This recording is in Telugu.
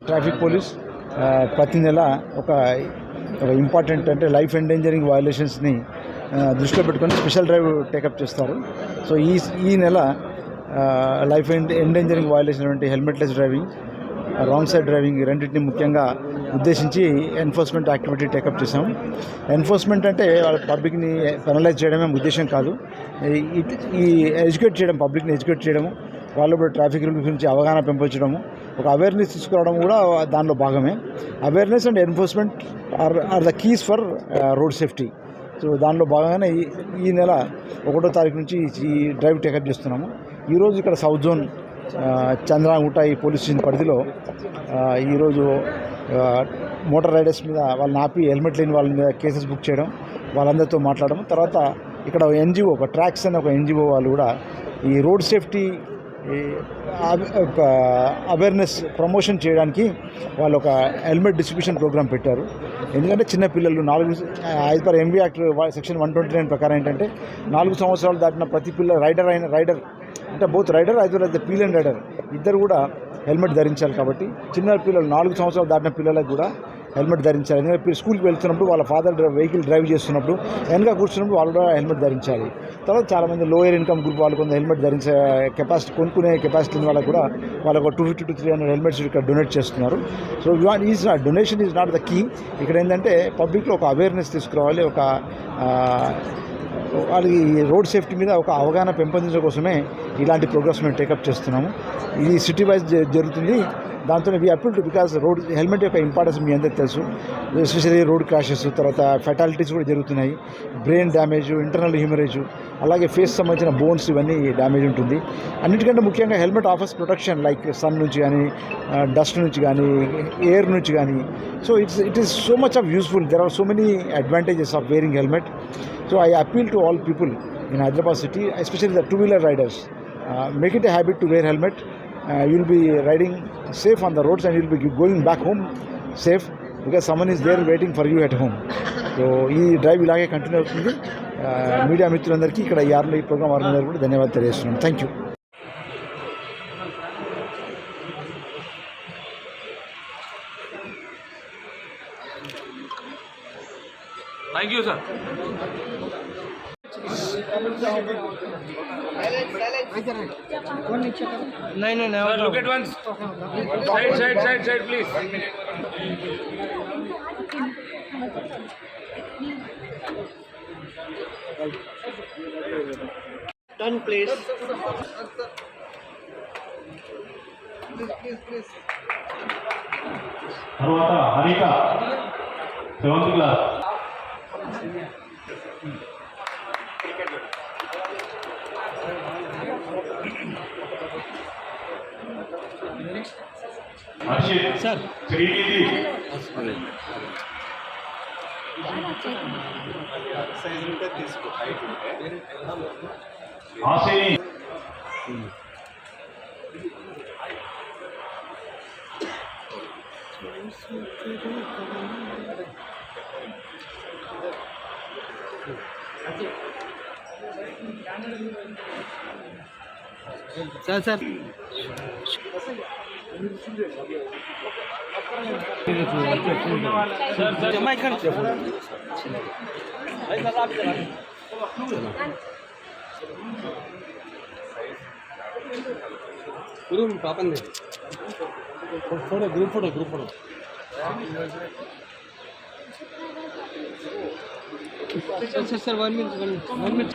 ట్రాఫిక్ పోలీస్ ప్రతి నెల ఒక ఇంపార్టెంట్ అంటే లైఫ్ ఎండేంజరింగ్ వయలేషన్స్ని దృష్టిలో పెట్టుకొని స్పెషల్ డ్రైవ్ టేకప్ చేస్తారు. సో ఈ నెల లైఫ్ ఎండేంజరింగ్ వయలేషన్ అంటే హెల్మెట్లెస్ డ్రైవింగ్, రాంగ్ సైడ్ డ్రైవింగ్ రెండింటిని ముఖ్యంగా ఉద్దేశించి ఎన్ఫోర్స్మెంట్ యాక్టివిటీ టేకప్ చేసాం. ఎన్ఫోర్స్మెంట్ అంటే వాళ్ళ పబ్లిక్ని పెనలైజ్ చేయడమే ఉద్దేశం కాదు, ఈ ఎడ్యుకేట్ చేయడం, పబ్లిక్ని ఎడ్యుకేట్ చేయడము, వాళ్ళు కూడా ట్రాఫిక్ రూల్స్ గురించి అవగాహన పెంపొంచడము, ఒక అవేర్నెస్ తీసుకురావడం కూడా దానిలో భాగమే. Awareness and enforcement are the keys for road safety. So దానిలో భాగంగానే ఈ నెల 1వ తారీఖు నుంచి ఈ డ్రైవ్ టేకప్ చేస్తున్నాము. ఈరోజు ఇక్కడ సౌత్ జోన్ చంద్రాగుట్ట ఈ పోలీస్ స్టేషన్ పరిధిలో ఈరోజు మోటార్ రైడర్స్ మీద వాళ్ళని ఆపి హెల్మెట్ లేని వాళ్ళ మీద కేసెస్ బుక్ చేయడం, వాళ్ళందరితో మాట్లాడడం. తర్వాత ఇక్కడ ఎన్జిఓ, ఒక ట్రాక్స్ అనే ఒక ఎన్జిఓ వాళ్ళు కూడా ఈ రోడ్ సేఫ్టీ అవేర్నెస్ ప్రమోషన్ చేయడానికి వాళ్ళు ఒక హెల్మెట్ డిస్ట్రిబ్యూషన్ ప్రోగ్రామ్ పెట్టారు. ఎందుకంటే చిన్నపిల్లలు 4 పర్ ఎంబీ యాక్ట్ సెక్షన్ 129 ప్రకారం ఏంటంటే 4 సంవత్సరాలు దాటిన ప్రతి పిల్ల రైడర్ అంటే both rider as well as the pillion and rider ఇద్దరు కూడా హెల్మెట్ ధరించాలి. కాబట్టి చిన్న పిల్లలు 4 సంవత్సరాలు దాటిన పిల్లలకు కూడా హెల్మెట్ ధరించాలి. ఎందుకంటే స్కూల్కి వెళ్తున్నప్పుడు వాళ్ళ ఫాదర్ వెహికల్ డ్రైవ్ చేస్తున్నప్పుడు వెనక కూర్చున్నప్పుడు వాళ్ళు కూడా హెల్మెట్ ధరించాలి. తర్వాత చాలామంది లోయర్ ఇన్కమ్ గ్రూప్ వాళ్ళు కొంత హెల్మెట్ ధరించే కెపాసిటీ, కొనుక్కునే కెపాసిటీ వాళ్ళకు కూడా వాళ్ళకు 250 to 300 హెల్మెట్స్ ఇక్కడ డొనేట్ చేస్తున్నారు. So donation is not the key. ఇక్కడ ఏంటంటే పబ్లిక్లో ఒక అవేర్నెస్ తీసుకురావాలి, ఒక వాళ్ళకి రోడ్ సేఫ్టీ మీద ఒక అవగాహన పెంపొందించడం కోసమే ఇలాంటి ప్రోగ్రామ్స్ మేము టేకప్ చేస్తున్నాము. ఇది సిటీ వైజ్ జరుగుతుంది. దాంతో we appeal to, because road helmet యొక్క ఇంపార్టెన్స్ మీ అందరికీ తెలుసు. ఎస్పెషల్లీ రోడ్ క్రాషెస్, తర్వాత ఫెటాలిటీస్ కూడా జరుగుతున్నాయి. బ్రెయిన్ డ్యామేజ్, ఇంటర్నల్ హ్యూమరేజ్, అలాగే ఫేస్ సంబంధించిన బోన్స్ ఇవన్నీ డ్యామేజ్ ఉంటుంది. అన్నిటికంటే ముఖ్యంగా helmet offers protection, like sun నుంచి కానీ, డస్ట్ నుంచి కానీ, ఎయిర్ నుంచి కానీ. So it is so much of useful. There are so many advantages of wearing helmet. So I appeal to all people in Hyderabad city, especially the two-wheeler riders, make it a habit to wear helmet. You'll be riding safe on the roads and you'll be going back home safe because someone is there waiting for you at home. So ఈ డ్రైవ్ ఇలాగే కంటిన్యూ అవుతుంది. మీడియా మిత్రులందరికీ ఇక్కడ ఈ ప్రోగ్రామ్ వారందరికీ కూడా ధన్యవాదాలు తెలియజేస్తున్నాను. Thank you. Thank you, sir. No. Sir, look at once. Side, please. 1 minute. Turn, please. తర్వాత హరిత 7th క్లాస్. Sir. శ్రీనిధి. ఆశిని. Sir. पापन photo group photo sir 1 minute